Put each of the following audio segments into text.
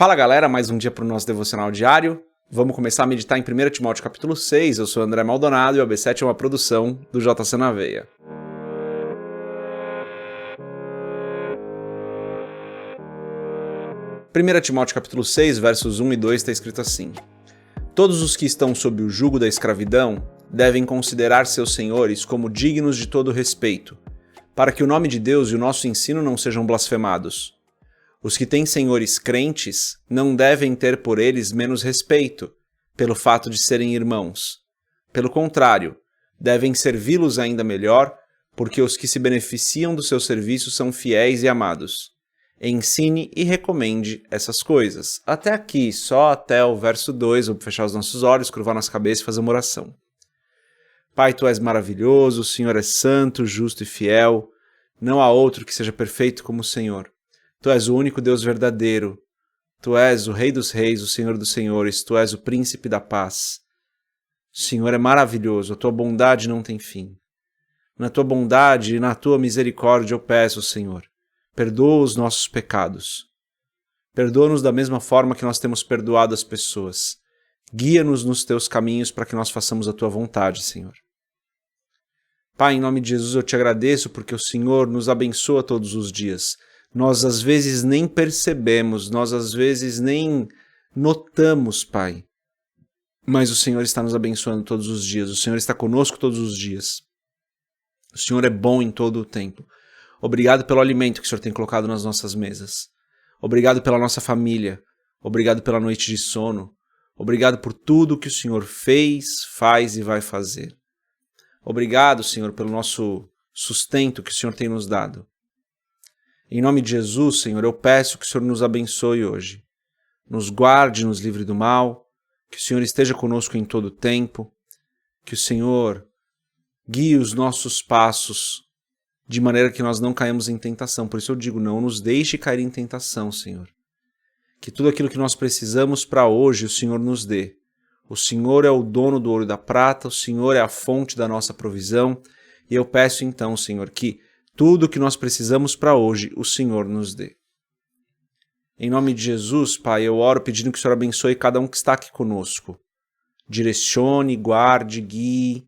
Fala galera, mais um dia para o nosso devocional diário. Vamos começar a meditar em 1 Timóteo capítulo 6. Eu sou André Maldonado e o AB7 é uma produção do JC na Veia. Primeira Timóteo capítulo 6, versos 1 e 2 está escrito assim: Todos os que estão sob o jugo da escravidão devem considerar seus senhores como dignos de todo respeito, para que o nome de Deus e o nosso ensino não sejam blasfemados. Os que têm senhores crentes não devem ter por eles menos respeito, pelo fato de serem irmãos. Pelo contrário, devem servi-los ainda melhor, porque os que se beneficiam do seu serviço são fiéis e amados. Ensine e recomende essas coisas. Até aqui, só até o verso 2, vamos fechar os nossos olhos, curvar nossa cabeça e fazer uma oração. Pai, Tu és maravilhoso, o Senhor é santo, justo e fiel. Não há outro que seja perfeito como o Senhor. Tu és o único Deus verdadeiro. Tu és o Rei dos Reis, o Senhor dos Senhores. Tu és o Príncipe da Paz. O Senhor é maravilhoso, a Tua bondade não tem fim. Na Tua bondade e na Tua misericórdia eu peço, Senhor, perdoa os nossos pecados. Perdoa-nos da mesma forma que nós temos perdoado as pessoas. Guia-nos nos Teus caminhos para que nós façamos a Tua vontade, Senhor. Pai, em nome de Jesus eu Te agradeço porque o Senhor nos abençoa todos os dias. Nós às vezes nem percebemos, nós às vezes nem notamos, Pai. Mas o Senhor está nos abençoando todos os dias, o Senhor está conosco todos os dias. O Senhor é bom em todo o tempo. Obrigado pelo alimento que o Senhor tem colocado nas nossas mesas. Obrigado pela nossa família. Obrigado pela noite de sono. Obrigado por tudo que o Senhor fez, faz e vai fazer. Obrigado, Senhor, pelo nosso sustento que o Senhor tem nos dado. Em nome de Jesus, Senhor, eu peço que o Senhor nos abençoe hoje. Nos guarde, nos livre do mal, que o Senhor esteja conosco em todo o tempo, que o Senhor guie os nossos passos de maneira que nós não caímos em tentação. Por isso eu digo, não nos deixe cair em tentação, Senhor. Que tudo aquilo que nós precisamos para hoje o Senhor nos dê. O Senhor é o dono do ouro e da prata, o Senhor é a fonte da nossa provisão, e eu peço então, Senhor, que tudo o que nós precisamos para hoje, o Senhor nos dê. Em nome de Jesus, Pai, eu oro pedindo que o Senhor abençoe cada um que está aqui conosco. Direcione, guarde, guie.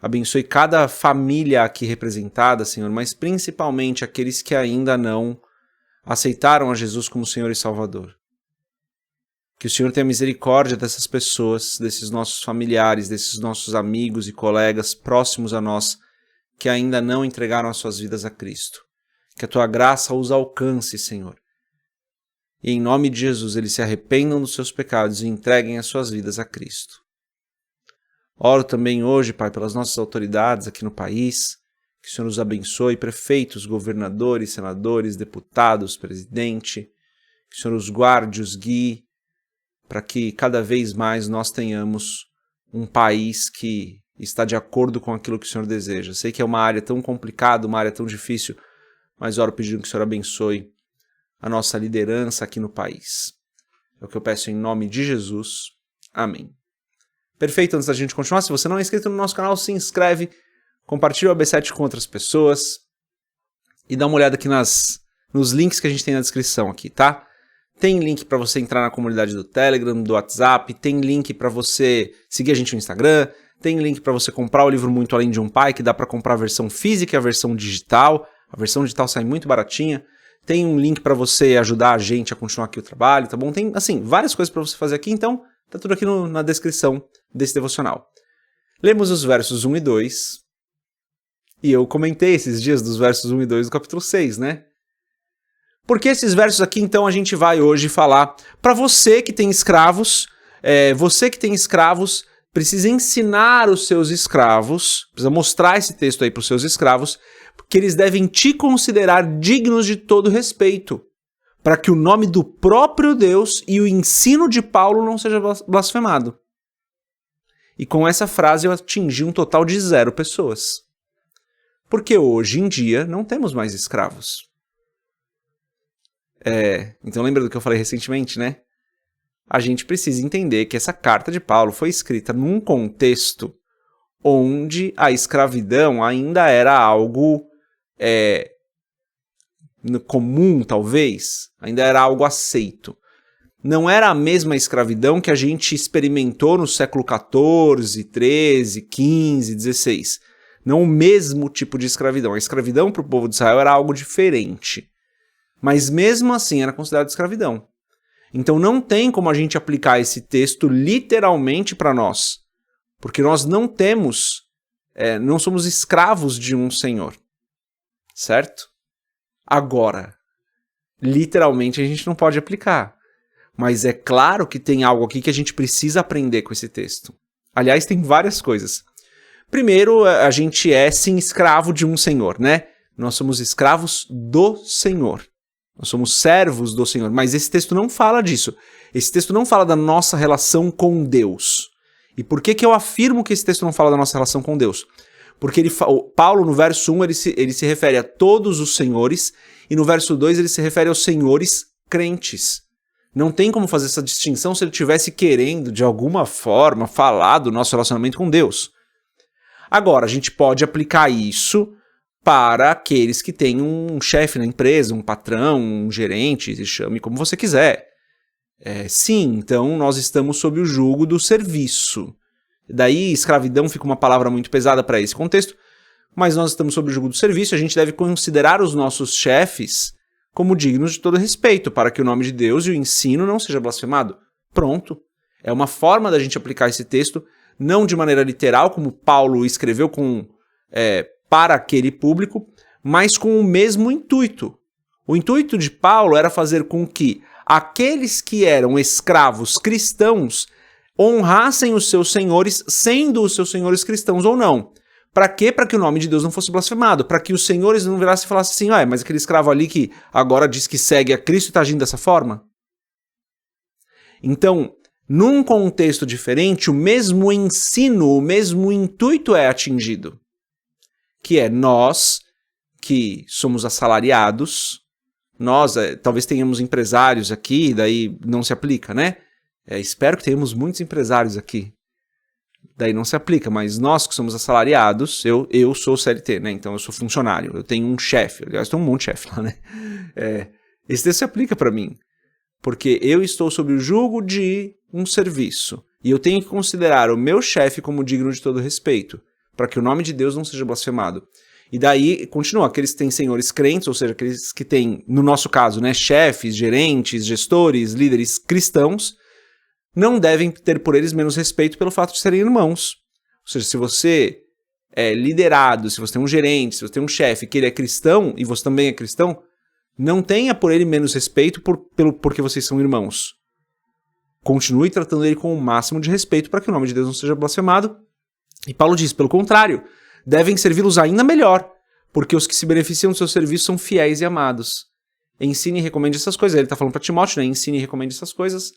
Abençoe cada família aqui representada, Senhor, mas principalmente aqueles que ainda não aceitaram a Jesus como Senhor e Salvador. Que o Senhor tenha misericórdia dessas pessoas, desses nossos familiares, desses nossos amigos e colegas próximos a nós, que ainda não entregaram as suas vidas a Cristo. Que a Tua graça os alcance, Senhor. E em nome de Jesus, eles se arrependam dos seus pecados e entreguem as suas vidas a Cristo. Oro também hoje, Pai, pelas nossas autoridades aqui no país, que o Senhor nos abençoe, prefeitos, governadores, senadores, deputados, presidente, que o Senhor os guarde, os guie, para que cada vez mais nós tenhamos um país que está de acordo com aquilo que o Senhor deseja. Sei que é uma área tão complicada, uma área tão difícil, mas oro pedindo que o Senhor abençoe a nossa liderança aqui no país. É o que eu peço em nome de Jesus. Amém. Perfeito, antes da gente continuar, se você não é inscrito no nosso canal, se inscreve, compartilha o AB7 com outras pessoas e dá uma olhada aqui nos links que a gente tem na descrição aqui, tá? Tem link para você entrar na comunidade do Telegram, do WhatsApp, tem link para você seguir a gente no Instagram, tem link para você comprar o livro Muito Além de um Pai, que dá para comprar a versão física e a versão digital. A versão digital sai muito baratinha. Tem um link para você ajudar a gente a continuar aqui o trabalho, tá bom? Tem, assim, várias coisas para você fazer aqui, então tá tudo aqui na descrição desse devocional. Lemos os versos 1 e 2. E eu comentei esses dias dos versos 1 e 2 do capítulo 6, né? Porque esses versos aqui, então, a gente vai hoje falar para você que tem escravos, precisa ensinar os seus escravos, precisa mostrar esse texto aí para os seus escravos, que eles devem te considerar dignos de todo respeito, para que o nome do próprio Deus e o ensino de Paulo não seja blasfemado. E com essa frase eu atingi um total de 0 pessoas. Porque hoje em dia não temos mais escravos. Então lembra do que eu falei recentemente, né? A gente precisa entender que essa carta de Paulo foi escrita num contexto onde a escravidão ainda era algo comum, talvez, ainda era algo aceito. não era a mesma escravidão que a gente experimentou no século XIV, XIII, XV, XVI. Não o mesmo tipo de escravidão. A escravidão para o povo de Israel era algo diferente. Mas mesmo assim era considerado escravidão. Então não tem como a gente aplicar esse texto literalmente para nós. Porque nós não somos escravos de um senhor. Certo? Agora, literalmente a gente não pode aplicar. Mas é claro que tem algo aqui que a gente precisa aprender com esse texto. Aliás, tem várias coisas. Primeiro, a gente é sim escravo de um senhor, né? Nós somos escravos do Senhor. Nós somos servos do Senhor. Mas esse texto não fala disso. Esse texto não fala da nossa relação com Deus. E por que eu afirmo que esse texto não fala da nossa relação com Deus? Porque Paulo, no verso 1, ele se refere a todos os senhores, e no verso 2 ele se refere aos senhores crentes. Não tem como fazer essa distinção se ele estivesse querendo, de alguma forma, falar do nosso relacionamento com Deus. Agora, a gente pode aplicar isso para aqueles que têm um chefe na empresa, um patrão, um gerente, se chame como você quiser. Sim, então nós estamos sob o jugo do serviço. Daí, escravidão fica uma palavra muito pesada para esse contexto, mas nós estamos sob o jugo do serviço, a gente deve considerar os nossos chefes como dignos de todo respeito, para que o nome de Deus e o ensino não seja blasfemado. Pronto. É uma forma da gente aplicar esse texto, não de maneira literal, como Paulo escreveu para aquele público, mas com o mesmo intuito. O intuito de Paulo era fazer com que aqueles que eram escravos cristãos honrassem os seus senhores, sendo os seus senhores cristãos ou não. Para quê? Para que o nome de Deus não fosse blasfemado. Para que os senhores não virassem e falassem assim, mas aquele escravo ali que agora diz que segue a Cristo e está agindo dessa forma. Então, num contexto diferente, o mesmo ensino, o mesmo intuito é atingido. Que é nós, que somos assalariados, nós, talvez tenhamos empresários aqui, daí não se aplica, né? Espero que tenhamos muitos empresários aqui. Daí não se aplica, mas nós que somos assalariados, eu sou CLT, né? Então eu sou funcionário, eu tenho um chefe, aliás, tem um monte de chefe lá, né? Esse texto se aplica para mim, porque eu estou sob o jugo de um serviço, e eu tenho que considerar o meu chefe como digno de todo respeito, para que o nome de Deus não seja blasfemado. E daí, continua, aqueles que têm senhores crentes, ou seja, aqueles que têm, no nosso caso, né, chefes, gerentes, gestores, líderes cristãos, não devem ter por eles menos respeito pelo fato de serem irmãos. Ou seja, se você é liderado, se você tem um gerente, se você tem um chefe que ele é cristão e você também é cristão, não tenha por ele menos respeito porque vocês são irmãos. Continue tratando ele com o máximo de respeito para que o nome de Deus não seja blasfemado. E Paulo diz, pelo contrário, devem servi-los ainda melhor, porque os que se beneficiam do seu serviço são fiéis e amados. Ensine e recomende essas coisas. Ele está falando para Timóteo, né? Ensine e recomende essas coisas.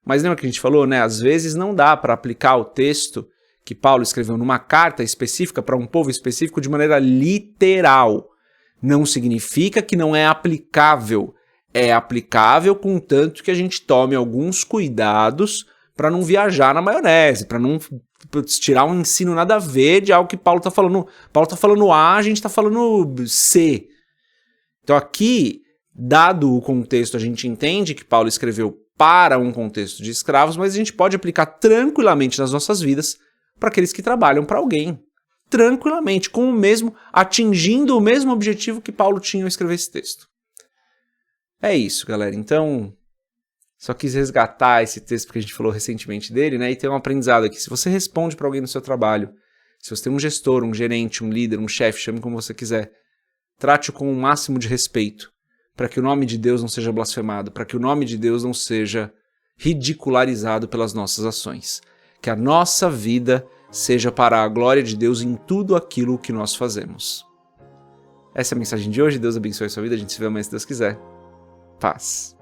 Mas lembra que a gente falou, né? Às vezes não dá para aplicar o texto que Paulo escreveu numa carta específica para um povo específico de maneira literal. Não significa que não é aplicável. É aplicável contanto que a gente tome alguns cuidados para não viajar na maionese, para não tirar um ensino nada a ver de algo que Paulo está falando. Paulo está falando A, a gente está falando C. Então aqui, dado o contexto, a gente entende que Paulo escreveu para um contexto de escravos, mas a gente pode aplicar tranquilamente nas nossas vidas para aqueles que trabalham para alguém. Tranquilamente, atingindo o mesmo objetivo que Paulo tinha ao escrever esse texto. É isso, galera. Então, só quis resgatar esse texto porque a gente falou recentemente dele, né? E tem um aprendizado aqui. Se você responde para alguém no seu trabalho, se você tem um gestor, um gerente, um líder, um chefe, chame como você quiser, trate-o com o máximo de respeito, para que o nome de Deus não seja blasfemado, para que o nome de Deus não seja ridicularizado pelas nossas ações. Que a nossa vida seja para a glória de Deus em tudo aquilo que nós fazemos. Essa é a mensagem de hoje. Deus abençoe a sua vida. A gente se vê amanhã se Deus quiser. Paz.